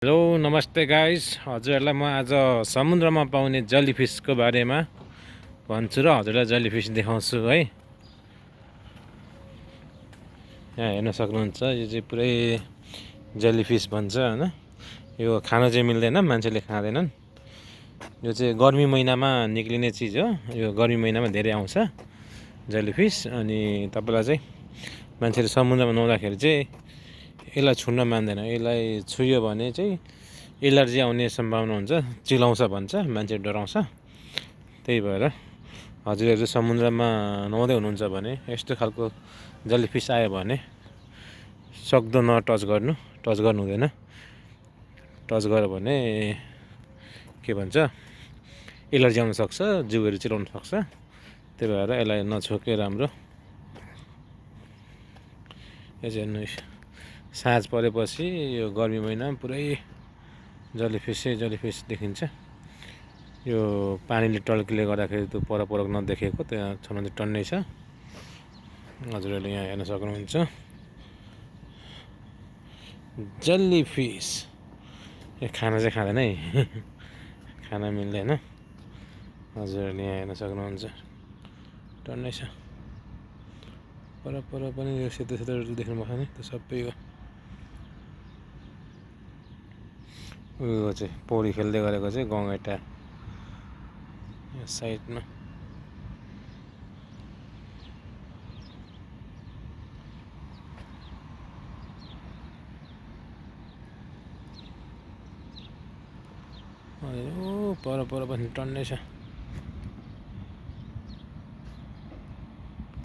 Hello नमस्ते guys, हजुरहरूलाई म आज समुद्रमा पाउने जलीफिसको बारेमा भन्छु र हजुरलाई जलीफिस देखाउँछु है। यहाँ हेर्न सक्नुहुन्छ, यो चाहिँ पुरै जलीफिस भन्छ हैन। यो खान चाहिँ मिल्दैन, मान्छेले खाँदैनन्। यो चाहिँ गर्मी महिनामा निक्लिने चिज हो। यो गर्मी महिनामा धेरै आउँछ जलीफिस। अनि तपाईलाई चाहिँ मान्छेले समुद्रमा नुहाउँदाखेरि चाहिँ यसलाई छुन्न मान्दैन। यसलाई छुयो भने चाहिँ एलर्जी आउने सम्भावना हुन्छ, चिलाउँछ भन्छ, मान्छे डराउँछ। त्यही भएर हजुरहरू समुद्रमा नुहाउँदै हुनुहुन्छ भने यस्तो खालको जलीफिस आयो भने सक्दो टच गर्नु हुँदैन। टच गर्यो भने के भन्छ, एलर्जी आउन सक्छ, जिउहरू चिलाउन सक्छ। त्यही भएर यसलाई नछोके राम्रो। यो चाहिँ साँझ परेपछि यो गर्मी महिनामा पुरै जलीफिस देखिन्छ। यो पानीले टल्कीले गर्दाखेरि त्यो परपरक नदेखेको, त्यहाँ छन चाहिँ टन्नै छ। हजुरहरूले यहाँ हेर्न सक्नुहुन्छ जलीफिस। यो खाना चाहिँ खाँदैन है, खाना मिल्दैन। हजुरहरूले यहाँ हेर्न सक्नुहुन्छ टन्नै छ। पर पनि यो सेतो देख्नु भएको नि, त्यो सबै हो। उयो चाहिँ पौडी खेल्दै गरेको चाहिँ गङ्गैटा यो साइडमा। पर पनि टन्नै छ।